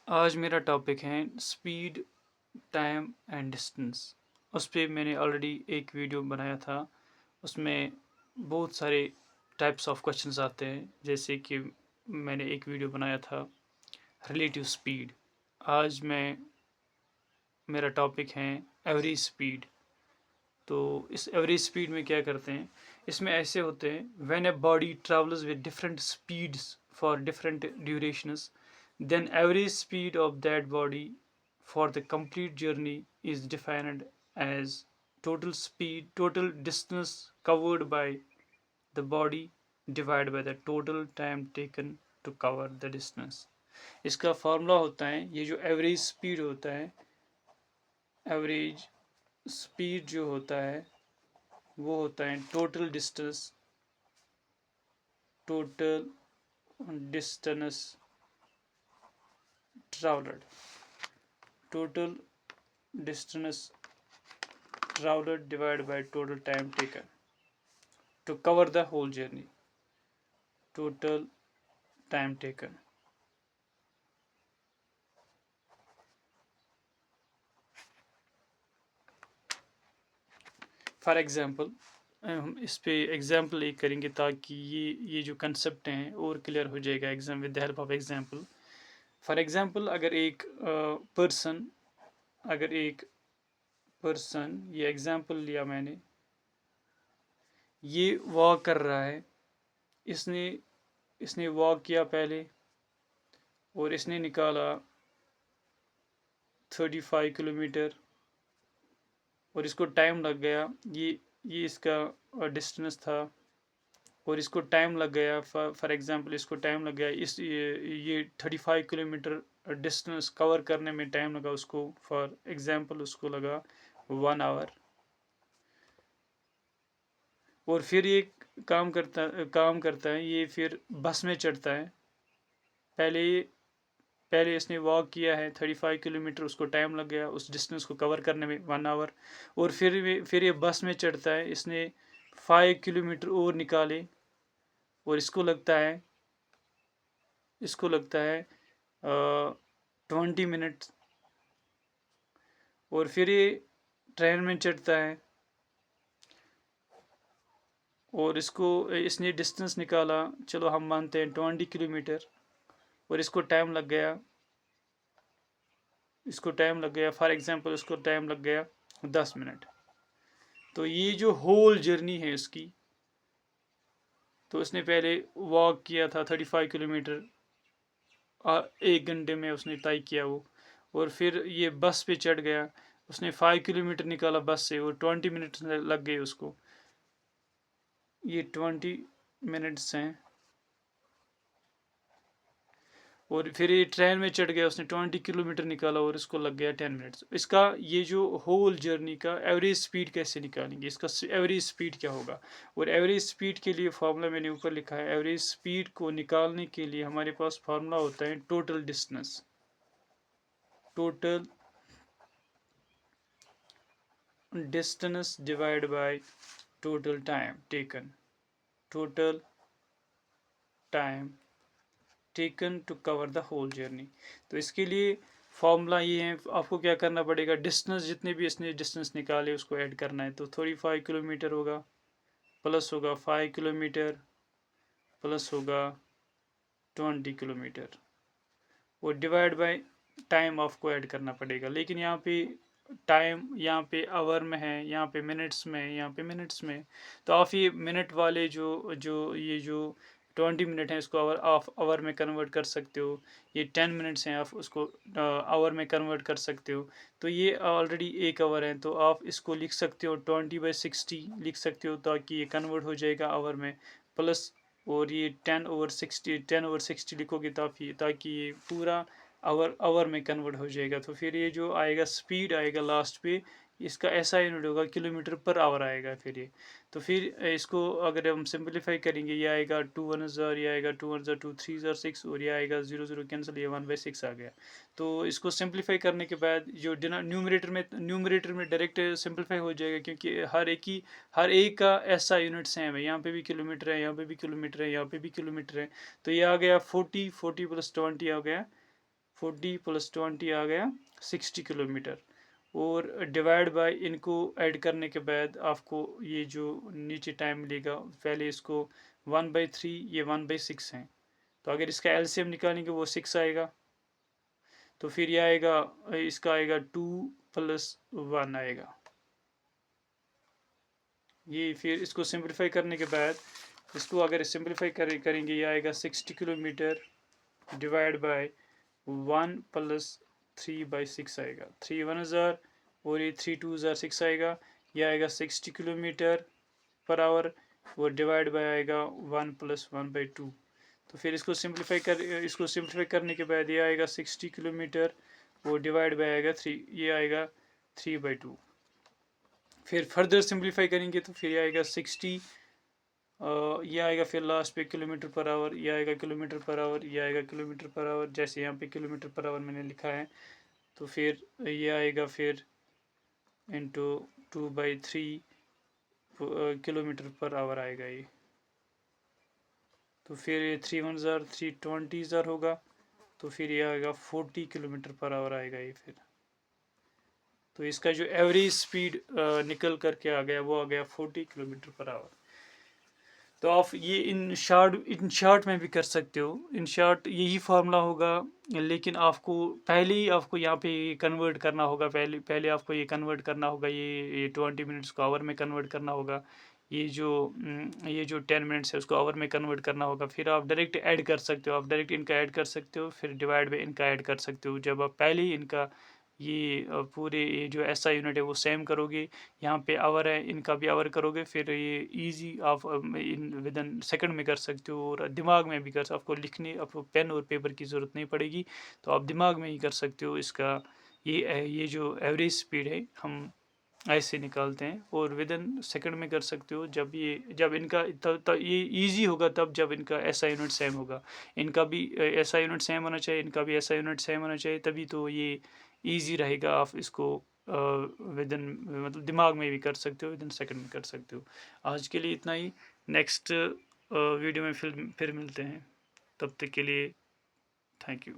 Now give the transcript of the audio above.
आज मेरा टॉपिक है स्पीड, टाइम एंड डिस्टेंस। उस पे मैंने ऑलरेडी एक वीडियो बनाया था। उसमें बहुत सारे टाइप्स ऑफ क्वेश्चंस आते हैं, जैसे कि मैंने एक वीडियो बनाया था रिलेटिव स्पीड। आज मैं मेरा टॉपिक है एवरेज स्पीड। तो इस एवरेज स्पीड में क्या करते हैं, इसमें ऐसे होते हैं when a body travels with different speeds for different durations, then average speed of that body for the complete journey is defined as total distance covered by the body divided by the total time taken to cover the distance. इसका formula होता है, ये जो average speed होता है, average speed जो होता है वो होता है total distance travelled, total distance traveled divided by total time taken to cover the whole journey. Total time taken. For example, हम इस पे एग्जाम्पल एक करेंगे ताकि ये जो कंसेप्ट हैं और क्लियर हो जाएगा exam with the help of example. For example, अगर एक पर्सन, ये एग्जाम्पल लिया मैंने, ये वॉक कर रहा है, इसने इसने वॉक किया पहले और इसने निकाला 35 किलोमीटर और इसको टाइम लग गया। ये इसका डिस्टेंस था और इसको टाइम लग गया, फॉर एग्जांपल इसको टाइम लग गया, ये 35 किलोमीटर डिस्टेंस कवर करने में टाइम लगा उसको, फॉर एग्जांपल उसको लगा 1 आवर। और फिर ये काम करता है, ये फिर बस में चढ़ता है। पहले पहले इसने वॉक किया है 35 किलोमीटर, उसको टाइम लग गया उस डिस्टेंस को कवर करने में 1 आवर। और फिर ये बस में चढ़ता है, इसने 5 किलोमीटर और निकाले और इसको लगता है 20 मिनट। और फिर ये ट्रेन में चढ़ता है और इसने डिस्टेंस निकाला, चलो हम मानते हैं 20 किलोमीटर, और इसको टाइम लग गया फॉर एग्जांपल इसको टाइम लग गया 10 मिनट। तो ये जो होल जर्नी है इसकी, तो उसने पहले वॉक किया था 35 किलोमीटर, 1 घंटे में उसने तय किया वो। और फिर ये बस पे चढ़ गया, उसने 5 किलोमीटर निकाला बस से और 20 मिनट लग गए उसको। ये 20 मिनट्स हैं। और फिर ये ट्रेन में चढ़ गया, उसने 20 किलोमीटर निकाला और इसको लग गया 10 मिनट्स। इसका ये जो होल जर्नी का एवरेज स्पीड कैसे निकालेंगे, इसका एवरेज स्पीड क्या होगा। और एवरेज स्पीड के लिए फार्मूला मैंने ऊपर लिखा है। एवरेज स्पीड को निकालने के लिए हमारे पास फार्मूला होता है total distance divide by total time taken, total time taken to cover the whole journey. तो इसके लिए फॉर्मूला ये है, आपको क्या करना पड़ेगा, डिस्टेंस जितने भी इसने डिस्टेंस निकाले उसको ऐड करना है। तो 35 किलोमीटर होगा, प्लस होगा 5 किलोमीटर, प्लस होगा 20 किलोमीटर, और डिवाइड बाय टाइम आपको ऐड करना पड़ेगा। लेकिन यहाँ पे टाइम, यहाँ पे आवर में है, यहाँ पे मिनट्स में, यहाँ पे मिनट्स में। तो आप ये मिनट वाले जो जो ये जो 20 मिनट है, इसको आप आवर में कन्वर्ट कर सकते हो। ये 10 मिनट्स हैं, आप उसको आवर में कन्वर्ट कर सकते हो। तो ये ऑलरेडी 1 आवर है, तो आप इसको लिख सकते हो 20/60 लिख सकते हो, ताकि ये कन्वर्ट हो जाएगा आवर में। प्लस और ये 10/60 लिखोगे ताकि ये पूरा आवर में कन्वर्ट हो जाएगा। तो फिर ये जो आएगा स्पीड आएगा लास्ट पे, इसका ऐसा यूनिट होगा किलोमीटर पर आवर आएगा फिर ये। तो फिर इसको अगर हम सिंपलीफाई करेंगे, ये आएगा 2 1 ये आएगा 2 1 2 3 6, और ये आएगा 0 0 कैंसिल, ये 1/6 आ गया। तो इसको सिंपलीफाई करने के बाद जो न्यूमरेटर में डायरेक्ट सिंपलीफाई हो जाएगा, क्योंकि हर एक का ऐसा यूनिट सेम है। यहाँ पे भी किलोमीटर है, यहाँ पे भी किलोमीटर है, यहाँ पे भी किलोमीटर है। तो ये आ गया 40 40 + 20 आ गया 40 + 20 आ गया 60 किलोमीटर। और डिवाइड बाय इनको ऐड करने के बाद आपको ये जो नीचे टाइम मिलेगा, पहले इसको 1/3, ये 1/6 है, तो अगर इसका एलसीएम निकालेंगे वो 6 आएगा। तो फिर ये आएगा, इसका आएगा 2 + 1 आएगा ये। फिर इसको सिंप्लीफाई करने के बाद, इसको अगर सिंप्लीफाई करेंगे, ये आएगा 60 किलोमीटर डिवाइड बाय 1 + 3/6 आएगा। 3 1 ज़ार और ये 3 2 ज़ार 6 आएगा। यह आएगा 60 किलोमीटर पर आवर और डिवाइड बाय आएगा 1 + 1/2। तो फिर इसको सिंप्लीफाई करने के बाद ये आएगा 60 किलोमीटर और डिवाइड बाय आएगा 3, ये आएगा 3/2। फिर फर्दर सिंप्लीफाई करेंगे तो फिर ये आएगा 60, ये आएगा फिर लास्ट पे किलोमीटर पर आवर, ये आएगा किलोमीटर पर आवर, ये आएगा किलोमीटर पर आवर, जैसे यहाँ पे किलोमीटर पर आवर मैंने लिखा है। तो फिर ये आएगा फिर इंटू 2/3 किलोमीटर पर आवर आएगा ये। तो फिर ये 3 1 ज़ार 320 ज़ार होगा। तो फिर ये आएगा 40 किलोमीटर पर आवर आएगा ये फिर। तो इसका जो एवरेज स्पीड निकल करके आ गया वो आ गया 40 किलोमीटर पर आवर। तो आप ये इन शॉर्ट में भी कर सकते हो, इन शॉर्ट यही फार्मूला होगा। लेकिन आपको पहले ही आपको यहाँ पे कन्वर्ट करना होगा, पहले आपको ये कन्वर्ट करना होगा, ये 20 मिनट्स को आवर में कन्वर्ट करना होगा। ये जो 10 मिनट्स है उसको आवर में कन्वर्ट करना होगा। फिर आप डायरेक्ट ऐड कर सकते हो, आप डायरेक्ट इनका ऐड कर सकते हो, फिर डिवाइड बाय इनका ऐड कर सकते हो। जब आप पहले ही इनका ये पूरे ये जो एसआई यूनिट है वो सेम करोगे, यहाँ पे आवर है, इनका भी आवर करोगे, फिर ये इजी आप इन विदिन सेकंड में कर सकते हो। और दिमाग में भी कर सकते हो, आपको लिखने, आपको पेन और पेपर की ज़रूरत नहीं पड़ेगी, तो आप दिमाग में ही कर सकते हो। इसका ये जो एवरेज स्पीड है हम ऐसे निकालते हैं और विदिन सेकंड में कर सकते हो। जब इनका तब ये इजी होगा, तब जब इनका एसआई यूनिट सेम होगा। इनका भी एसआई यूनिट सेम होना चाहिए, इनका भी एसआई यूनिट सेम होना चाहिए, तभी तो ये इजी रहेगा। आप इसको विदिन मतलब दिमाग में भी कर सकते हो, विदिन सेकंड में कर सकते हो। आज के लिए इतना ही, नेक्स्ट वीडियो में फिर मिलते हैं। तब तक के लिए थैंक यू।